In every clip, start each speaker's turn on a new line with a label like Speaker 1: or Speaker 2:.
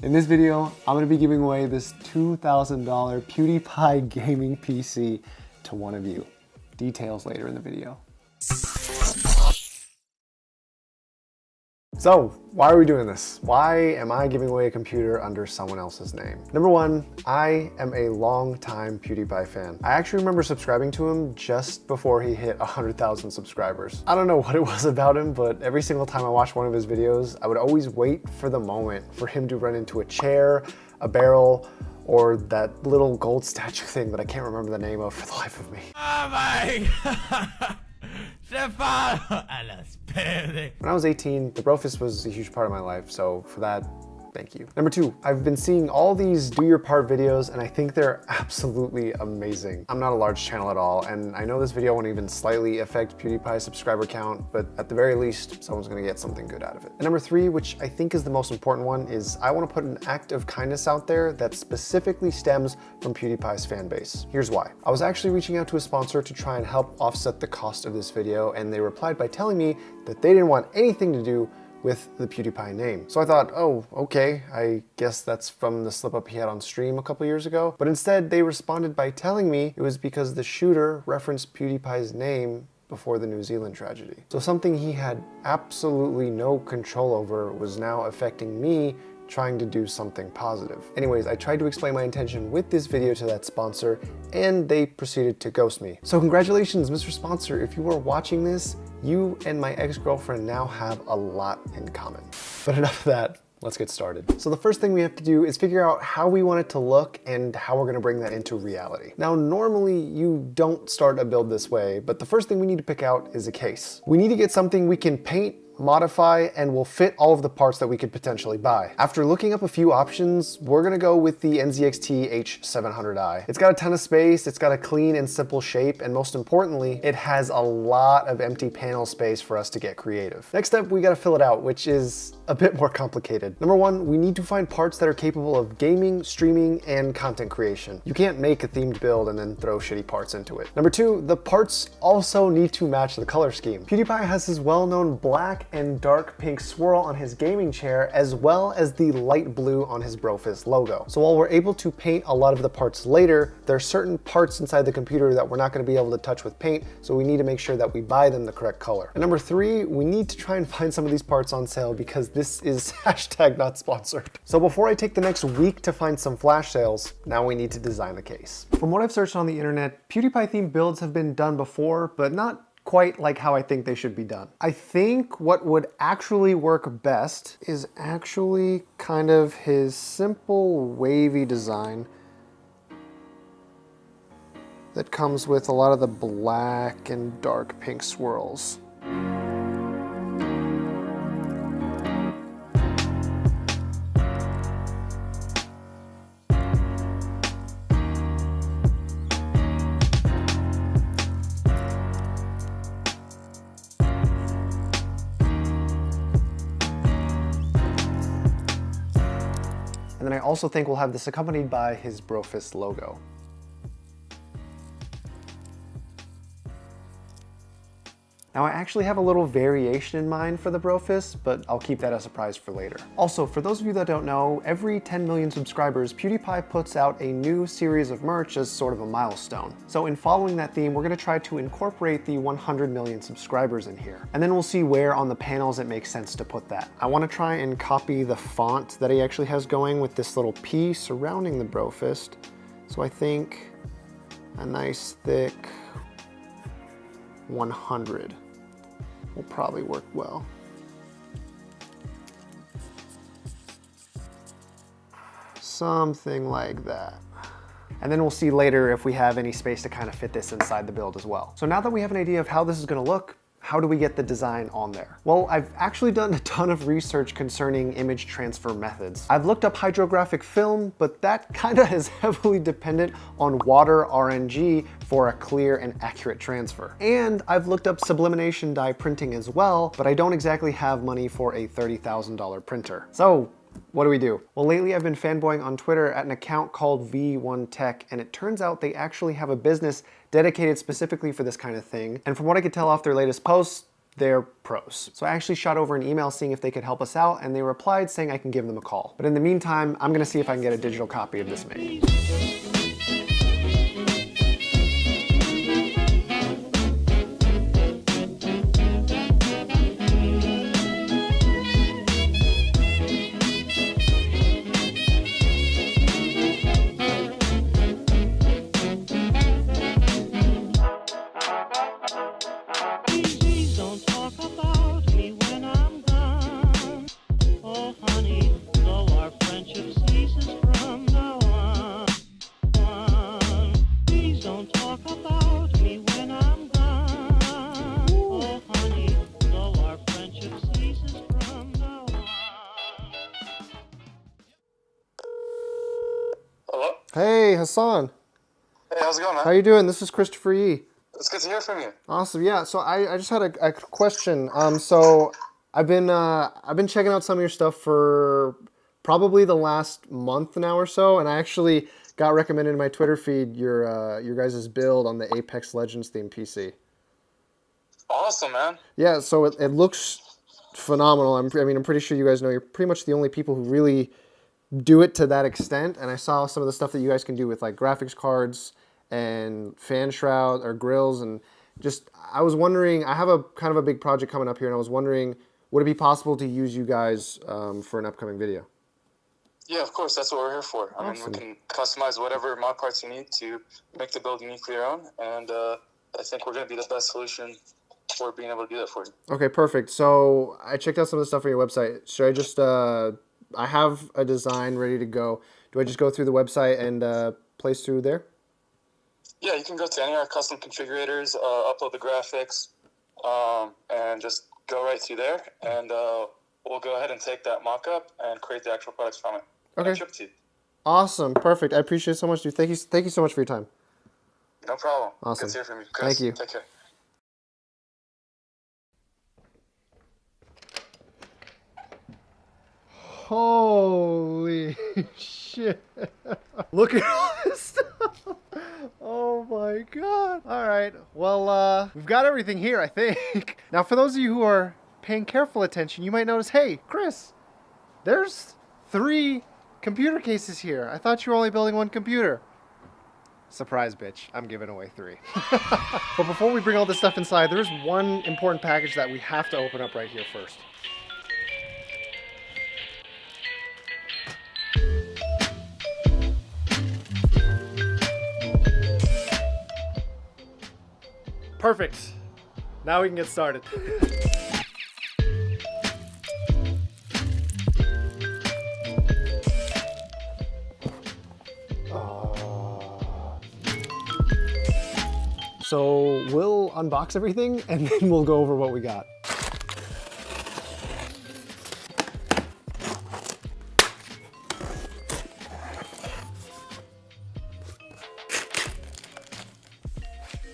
Speaker 1: In this video, I'm going to be giving away this $2,000 PewDiePie gaming PC to one of you. Details later in the video. So, why are we doing this? Why am I giving away a computer under someone else's name? Number one, I am a long-time PewDiePie fan. I actually remember subscribing to him just before he hit 100,000 subscribers. I don't know what it was about him, but every single time I watched one of his videos, I would always wait for the moment for him to run into a chair, a barrel, or that little gold statue thing that I can't remember the name of for the life of me.
Speaker 2: Oh my God.
Speaker 1: When I was 18, the Brofist was a huge part of my life, so for that, thank you. Number two, I've been seeing all these do your part videos and I think they're absolutely amazing. I'm not a large channel at all, and I know this video won't even slightly affect PewDiePie's subscriber count, but at the very least, someone's gonna get something good out of it. And number three, which I think is the most important one, is I wanna put an act of kindness out there that specifically stems from PewDiePie's fan base. Here's why. I was actually reaching out to a sponsor to try and help offset the cost of this video, and they replied by telling me that they didn't want anything to do with the PewDiePie name. So I thought, oh, okay, I guess that's from the slip up he had on stream a couple years ago. But instead they responded by telling me it was because the shooter referenced PewDiePie's name before the New Zealand tragedy. So something he had absolutely no control over was now affecting me trying to do something positive. Anyways, I tried to explain my intention with this video to that sponsor and they proceeded to ghost me. So congratulations, Mr. Sponsor. If you are watching this, you and my ex-girlfriend now have a lot in common. But enough of that, let's get started. So the first thing we have to do is figure out how we want it to look and how we're gonna bring that into reality. Now, normally you don't start a build this way, but the first thing we need to pick out is a case. We need to get something we can paint, modify, and will fit all of the parts that we could potentially buy. After looking up a few options, we're gonna go with the NZXT H700i. It's got a ton of space, it's got a clean and simple shape, and most importantly, it has a lot of empty panel space for us to get creative. Next up, we gotta fill it out, which is a bit more complicated. Number one, we need to find parts that are capable of gaming, streaming, and content creation. You can't make a themed build and then throw shitty parts into it. Number two, the parts also need to match the color scheme. PewDiePie has his well-known black and dark pink swirl on his gaming chair, as well as the light blue on his Brofist logo. So while we're able to paint a lot of the parts later, there are certain parts inside the computer that we're not gonna be able to touch with paint, so we need to make sure that we buy them the correct color. And number three, we need to try and find some of these parts on sale because this is hashtag not sponsored. So before I take the next week to find some flash sales, now we need to design the case. From what I've searched on the internet, PewDiePie themed builds have been done before, but not quite like how I think they should be done. I think what would actually work best is actually kind of his simple wavy design that comes with a lot of the black and dark pink swirls. And then I also think we'll have this accompanied by his Brofist logo. Now I actually have a little variation in mind for the Brofist, but I'll keep that a surprise for later. Also, for those of you that don't know, every 10 million subscribers, PewDiePie puts out a new series of merch as sort of a milestone. So in following that theme, we're gonna try to incorporate the 100 million subscribers in here. And then we'll see where on the panels it makes sense to put that. I wanna try and copy the font that he actually has going with this little P surrounding the Brofist. So I think a nice thick 100 will probably work well. Something like that. And then we'll see later if we have any space to kind of fit this inside the build as well. So now that we have an idea of how this is gonna look, how do we get the design on there? Well, I've actually done a ton of research concerning image transfer methods. I've looked up hydrographic film, but that kind of is heavily dependent on water RNG for a clear and accurate transfer. And I've looked up sublimination dye printing as well, but I don't exactly have money for a $30,000 printer. So What do we do? Well, lately I've been fanboying on Twitter at an account called V1Tech, and it turns out they actually have a business dedicated specifically for this kind of thing. And from what I could tell off their latest posts, they're pros. So I actually shot over an email seeing if they could help us out, and they replied saying I can give them a call. But in the meantime, I'm gonna see if I can get a digital copy of this made.
Speaker 3: Hello?
Speaker 1: Hey, Hassan.
Speaker 3: Hey, how's it going, man?
Speaker 1: How you doing? This is Christopher Yee.
Speaker 3: It's good to hear from you.
Speaker 1: Awesome. Yeah. So I just had a question. So I've been checking out some of your stuff for probably the last month now or so, and I actually got recommended in my Twitter feed your guys' build on the Apex Legends theme PC.
Speaker 3: Awesome, man.
Speaker 1: Yeah. So it looks phenomenal. I'm pretty sure you guys know you're pretty much the only people who really do it to that extent, and I saw some of the stuff that you guys can do with like graphics cards and fan shroud or grills, and just I was wondering, I have a kind of a big project coming up here, and I was wondering, would it be possible to use you guys for an upcoming video?
Speaker 3: Yeah, of course, that's what we're here for. I mean, we can customize whatever mod parts you need to make the build uniquely your own, and I think we're going to be the best solution for being able to do that for you. Okay, perfect. So I checked out some of the stuff on your website. Should I just I have a design ready to go. Do I just go through the website and place through there? Yeah, you can go to any of our custom configurators, upload the graphics, and just go right through there. And we'll go ahead and take that mock-up and create the actual products from it. Okay. And ship it to you. Awesome. Perfect. I appreciate it so much, dude. Thank you so much for your time. No problem. Awesome. Good to hear from you, Chris. Thank you. Take care.
Speaker 1: Holy shit. Look at all this stuff. Oh my god. All right. Well, we've got everything here, I think. Now, for those of you who are paying careful attention, you might notice, hey, Chris, there's 3 computer cases here. I thought you were only building 1 computer. Surprise, bitch. I'm giving away 3. But before we bring all this stuff inside, there's one important package that we have to open up right here first. Perfect. Now we can get started. So we'll unbox everything and then we'll go over what we got.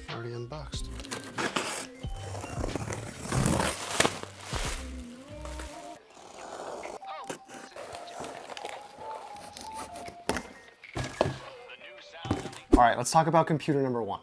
Speaker 1: Already unboxed. All right, let's talk about computer number 1.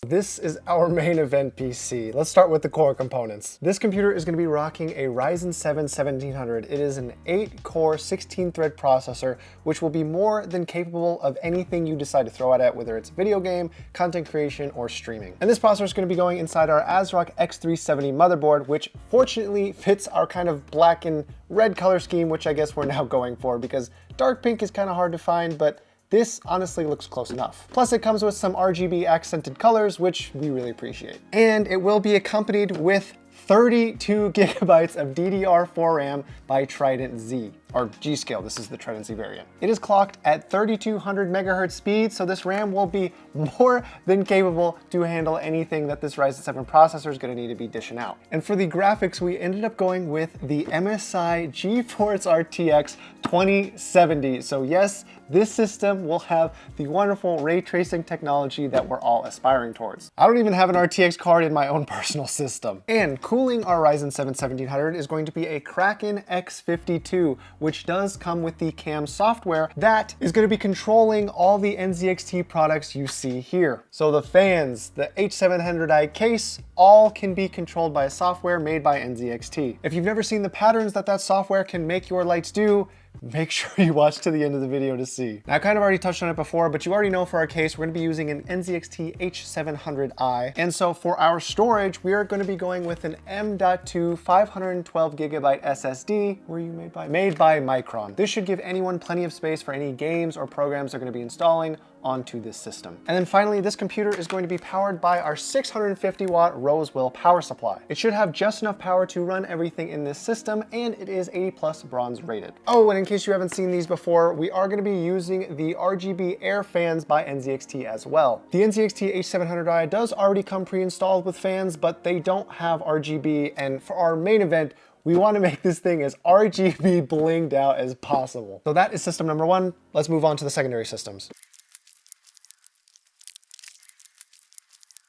Speaker 1: This is our main event PC. Let's start with the core components. This computer is going to be rocking a Ryzen 7 1700. It is an 8-core, 16-thread processor, which will be more than capable of anything you decide to throw at it, whether it's video game, content creation, or streaming. And this processor is going to be going inside our ASRock X370 motherboard, which fortunately fits our kind of black and red color scheme, which I guess we're now going for because dark pink is kind of hard to find, but this honestly looks close enough. Plus it comes with some RGB accented colors, which we really appreciate. And it will be accompanied with 32 gigabytes of DDR4 RAM by TridentZ, or G.SKILL. This is the TridentZ variant. It is clocked at 3200 megahertz speed, so this RAM will be more than capable to handle anything that this Ryzen 7 processor is going to need to be dishing out. And for the graphics, we ended up going with the MSI GeForce RTX 2070. So yes, this system will have the wonderful ray tracing technology that we're all aspiring towards. I don't even have an RTX card in my own personal system. And cooling our Ryzen 7 1700 is going to be a Kraken X52, which does come with the CAM software that is going to be controlling all the NZXT products you see here. So the fans, the H700i case, all can be controlled by a software made by NZXT. If you've never seen the patterns that software can make your lights do, make sure you watch to the end of the video to see. Now, I kind of already touched on it before, but you already know for our case, we're going to be using an NZXT H700i. And so for our storage, we are going to be going with an M.2 512 gigabyte SSD. Were you made by? Made by Micron. This should give anyone plenty of space for any games or programs they're going to be installing onto this system. And then finally, this computer is going to be powered by our 650 watt Rosewell power supply. It should have just enough power to run everything in this system, and it is 80+ bronze rated. Oh, and in case you haven't seen these before, we are going to be using the RGB air fans by NZXT as well. The NZXT H700i does already come pre-installed with fans, but they don't have RGB, and for our main event, we want to make this thing as RGB blinged out as possible. So that is system number one. Let's move on to the secondary systems.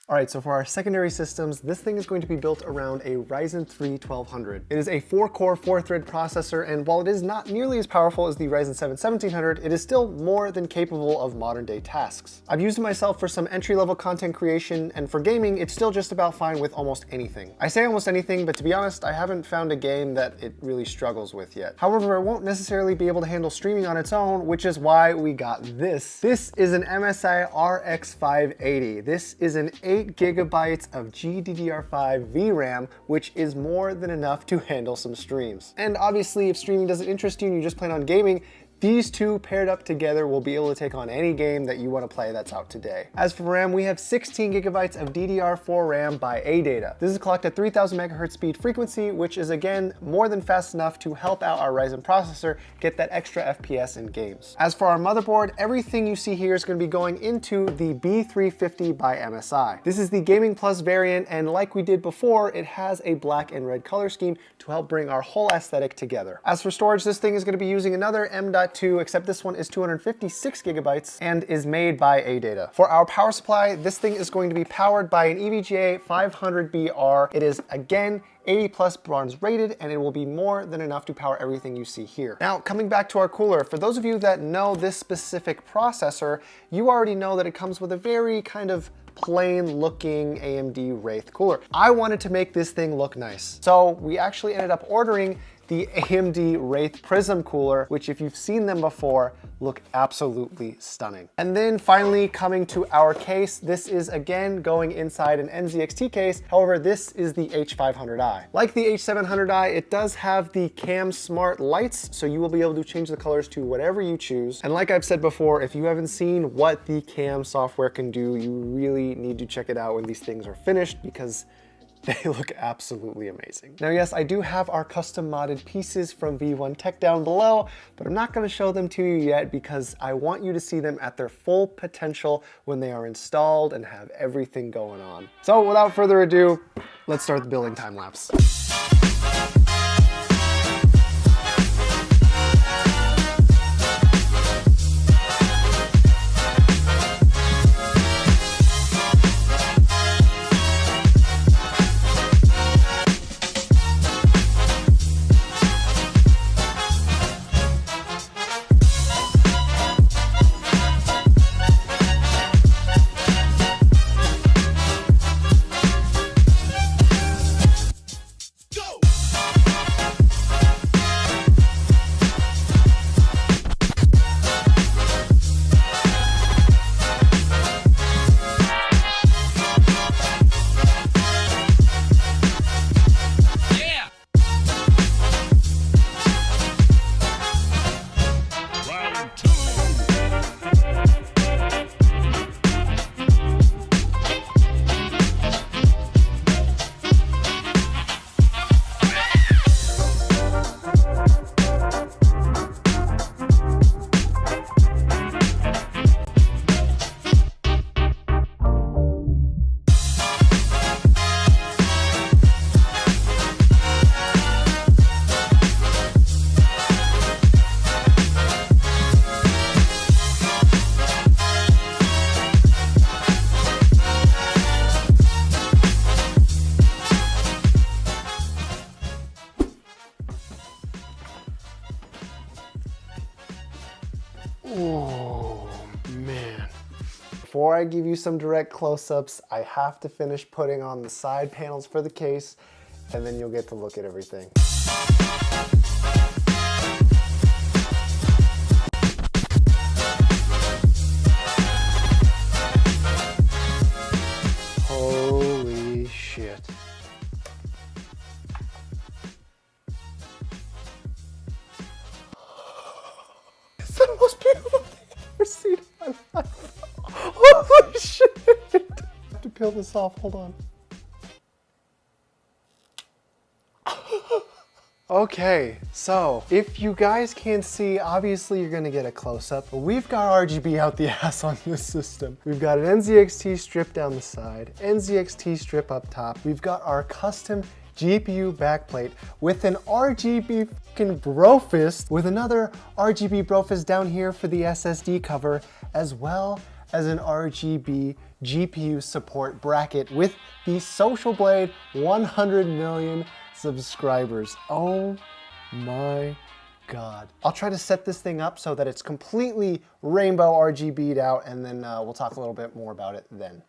Speaker 1: All right, so for our secondary systems, this thing is going to be built around a Ryzen 3 1200. It is a 4-core, 4-thread processor, and while it is not nearly as powerful as the Ryzen 7 1700, it is still more than capable of modern-day tasks. I've used it myself for some entry-level content creation, and for gaming, it's still just about fine with almost anything. I say almost anything, but to be honest, I haven't found a game that it really struggles with yet. However, it won't necessarily be able to handle streaming on its own, which is why we got this. This is an MSI RX 580. This is an 8 gigabytes of GDDR5 VRAM, which is more than enough to handle some streams. And obviously, if streaming doesn't interest you and you just plan on gaming, these two paired up together will be able to take on any game that you want to play that's out today. As for RAM, we have 16 gigabytes of DDR4 RAM by ADATA. This is clocked at 3000 megahertz speed frequency, which is again more than fast enough to help out our Ryzen processor get that extra FPS in games. As for our motherboard, everything you see here is going to be going into the B350 by MSI. This is the Gaming Plus variant, and like we did before, it has a black and red color scheme to help bring our whole aesthetic together. As for storage, this thing is going to be using another M.2, except this one is 256 gigabytes and is made by ADATA. For our power supply, this thing is going to be powered by an EVGA 500BR. It is again 80+ bronze rated, and it will be more than enough to power everything you see here. Now, coming back to our cooler, for those of you that know this specific processor, you already know that it comes with a very kind of plain looking AMD Wraith cooler. I wanted to make this thing look nice, so we actually ended up ordering the AMD Wraith Prism cooler, which if you've seen them before, look absolutely stunning. And then finally coming to our case, this is again going inside an NZXT case. However, this is the H500i. Like the H700i, it does have the Cam Smart lights, so you will be able to change the colors to whatever you choose. And like I've said before, if you haven't seen what the Cam software can do, you really need to check it out when these things are finished, because they look absolutely amazing. Now, yes, I do have our custom modded pieces from V1 Tech down below, but I'm not gonna show them to you yet because I want you to see them at their full potential when they are installed and have everything going on. So without further ado, let's start the building time lapse. Oh, man. Before I give you some direct close-ups, I have to finish putting on the side panels for the case, and then you'll get to look at everything. Holy shit. It's the most beautiful thing I've ever seen in my life. Holy shit. I have to peel this off, hold on. Okay, so if you guys can't see, obviously you're gonna get a close-up, but we've got RGB out the ass on this system. We've got an NZXT strip down the side, NZXT strip up top. We've got our custom GPU backplate with an RGB fucking brofist, with another RGB brofist down here for the SSD cover, as well as an RGB GPU support bracket with the Social Blade 100 million subscribers. Oh my God. I'll try to set this thing up so that it's completely rainbow RGB'd out, and then we'll talk a little bit more about it then.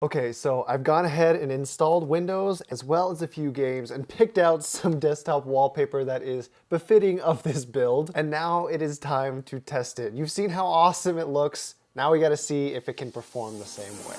Speaker 1: Okay, so I've gone ahead and installed Windows as well as a few games and picked out some desktop wallpaper that is befitting of this build. And now it is time to test it. You've seen how awesome it looks. Now we gotta see if it can perform the same way.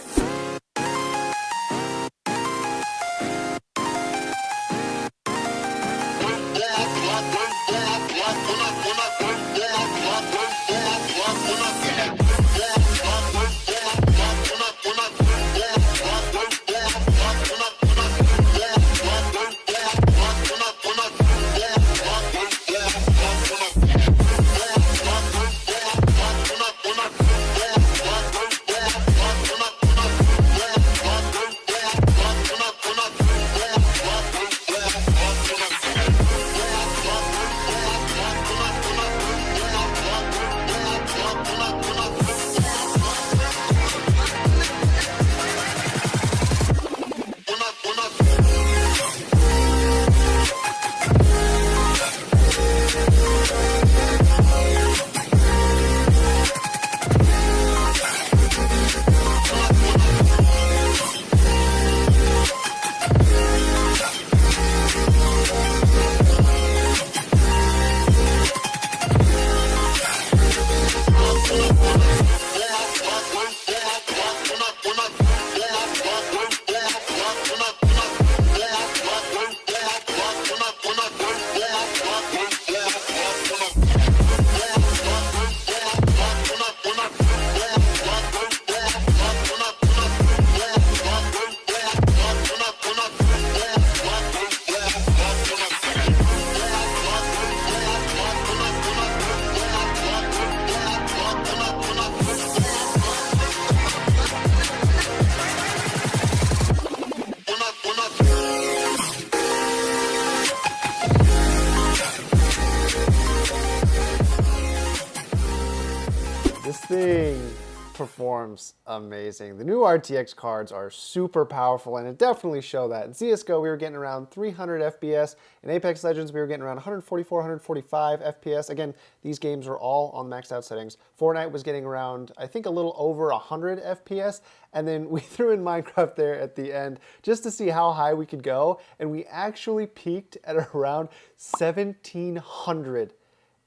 Speaker 1: This thing performs amazing. The new RTX cards are super powerful, and it definitely show that. In CSGO, we were getting around 300 FPS. In Apex Legends, we were getting around 144, 145 FPS. Again, these games are all on maxed out settings. Fortnite was getting around, I think, a little over 100 FPS. And then we threw in Minecraft there at the end just to see how high we could go. And we actually peaked at around 1700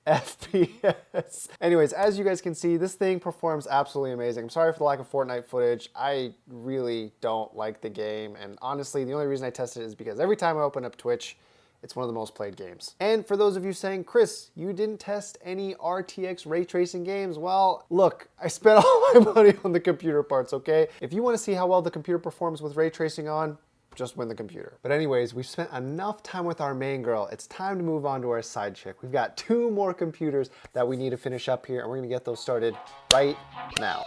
Speaker 1: FPS. Anyways, as you guys can see, this thing performs absolutely amazing. I'm sorry for the lack of Fortnite footage. I really don't like the game, and honestly, the only reason I tested it is because every time I open up Twitch, it's one of the most played games. And for those of you saying, Chris, you didn't test any RTX ray tracing games, well, look, I spent all my money on the computer parts, okay? If you want to see how well the computer performs with ray tracing on, just win the computer. But anyways, we've spent enough time with our main girl. It's time to move on to our side chick. We've got 2 more computers that we need to finish up here, and we're gonna get those started right now.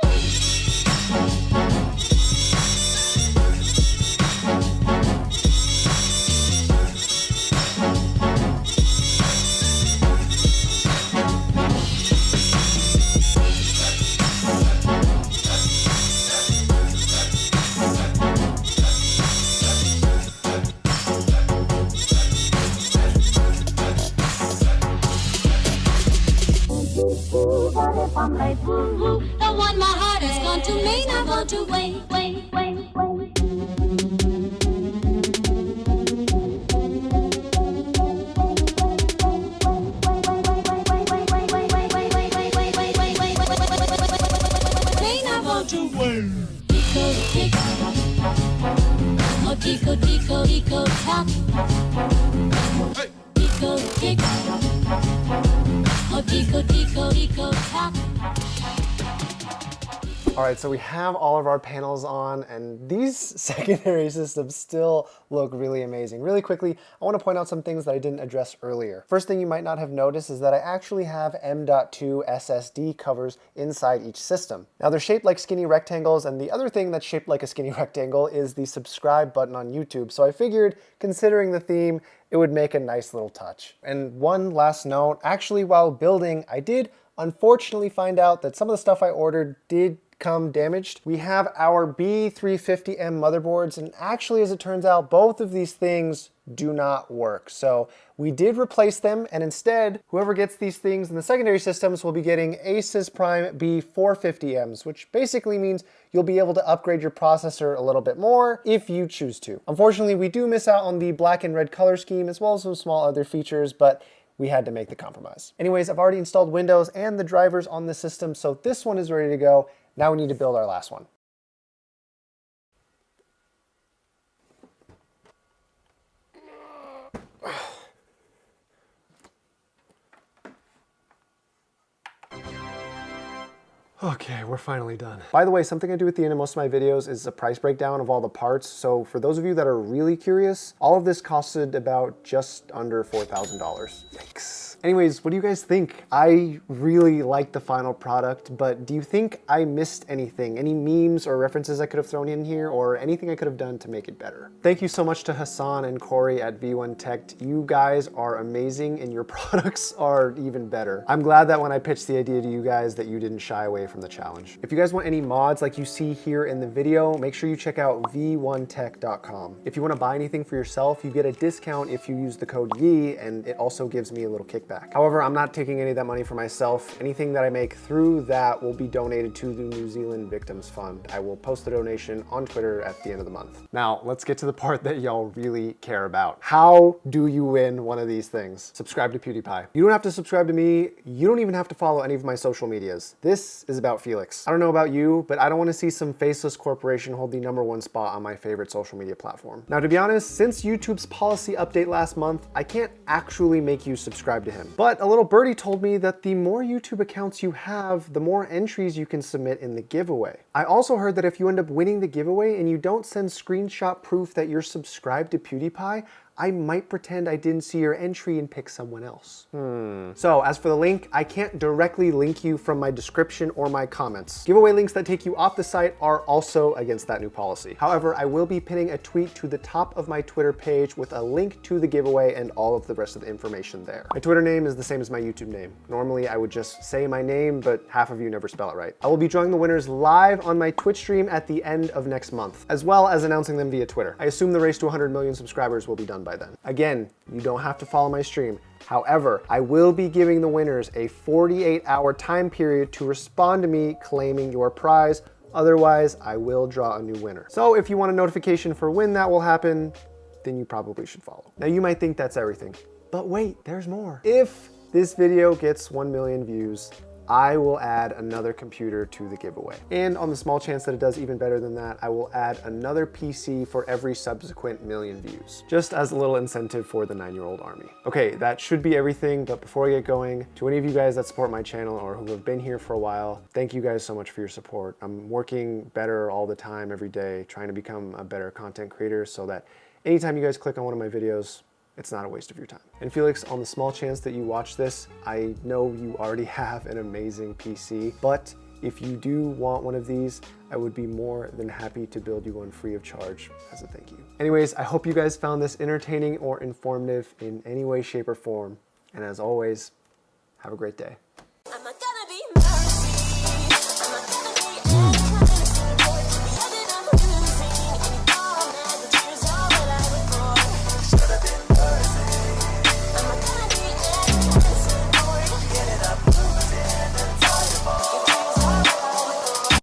Speaker 4: ooh, what if I'm late? Ooh, ooh, the one my heart has gone to may not want to wait, wait, wait, wait. May not want to wait. Tico, tick. Oh, tico, tico, tico, tock. Tico, tick. Oh, tico, tico, tico, tock.
Speaker 1: All right, so we have all of our panels on, and these secondary systems still look really amazing. Really quickly, I want to point out some things that I didn't address earlier. First thing you might not have noticed is that I actually have M.2 SSD covers inside each system. Now they're shaped like skinny rectangles, and the other thing that's shaped like a skinny rectangle is the subscribe button on YouTube. So I figured, considering the theme, it would make a nice little touch. And one last note, actually while building, I did unfortunately find out that some of the stuff I ordered did come damaged. We have our B350M motherboards, and actually, as it turns out, both of these things do not work. So we did replace them, and instead, whoever gets these things in the secondary systems will be getting Asus Prime B450Ms, which basically means you'll be able to upgrade your processor a little bit more if you choose to. Unfortunately, we do miss out on the black and red color scheme, as well as some small other features, but we had to make the compromise. Anyways, I've already installed Windows and the drivers on the system, so this one is ready to go. Now we need to build our last one. Okay, we're finally done. By the way, something I do at the end of most of my videos is a price breakdown of all the parts. So for those of you that are really curious, all of this costed about just under $4,000. Yikes. Anyways, what do you guys think? I really like the final product, but do you think I missed anything? Any memes or references I could have thrown in here, or anything I could have done to make it better? Thank you so much to Hassan and Corey at V1 Tech. You guys are amazing, and your products are even better. I'm glad that when I pitched the idea to you guys that you didn't shy away from the challenge. If you guys want any mods like you see here in the video, make sure you check out v1tech.com. If you want to buy anything for yourself, you get a discount if you use the code YEE, and it also gives me a little kickback. However, I'm not taking any of that money for myself. Anything that I make through that will be donated to the New Zealand Victims Fund. I will post the donation on Twitter at the end of the month. Now, let's get to the part that y'all really care about. How do you win one of these things? Subscribe to PewDiePie. You don't have to subscribe to me. You don't even have to follow any of my social medias. This is about Felix. I don't know about you, but I don't want to see some faceless corporation hold the #1 spot on my favorite social media platform. Now, to be honest, since YouTube's policy update last month, I can't actually make you subscribe to him. But a little birdie told me that the more YouTube accounts you have, the more entries you can submit in the giveaway. I also heard that if you end up winning the giveaway and you don't send screenshot proof that you're subscribed to PewDiePie, I might pretend I didn't see your entry and pick someone else. So as for the link, I can't directly link you from my description or my comments. Giveaway links that take you off the site are also against that new policy. However, I will be pinning a tweet to the top of my Twitter page with a link to the giveaway and all of the rest of the information there. My Twitter name is the same as my YouTube name. Normally I would just say my name, but half of you never spell it right. I will be drawing the winners live on my Twitch stream at the end of next month, as well as announcing them via Twitter. I assume the race to 100 million subscribers will be done by then. Again, you don't have to follow my stream. However, I will be giving the winners a 48-hour time period to respond to me claiming your prize. Otherwise, I will draw a new winner. So if you want a notification for when that will happen, then you probably should follow. Now you might think that's everything, but wait, there's more. If this video gets 1 million views, I will add another computer to the giveaway. And on the small chance that it does even better than that, I will add another PC for every subsequent 1 million views, just as a little incentive for the 9-year-old army. Okay, that should be everything, but before I get going, to any of you guys that support my channel or who have been here for a while, thank you guys so much for your support. I'm working better all the time, every day, trying to become a better content creator so that anytime you guys click on one of my videos, it's not a waste of your time. And Felix, on the small chance that you watch this, I know you already have an amazing PC, but if you do want one of these, I would be more than happy to build you one free of charge as a thank you. Anyways, I hope you guys found this entertaining or informative in any way, shape, or form. And as always, have a great day.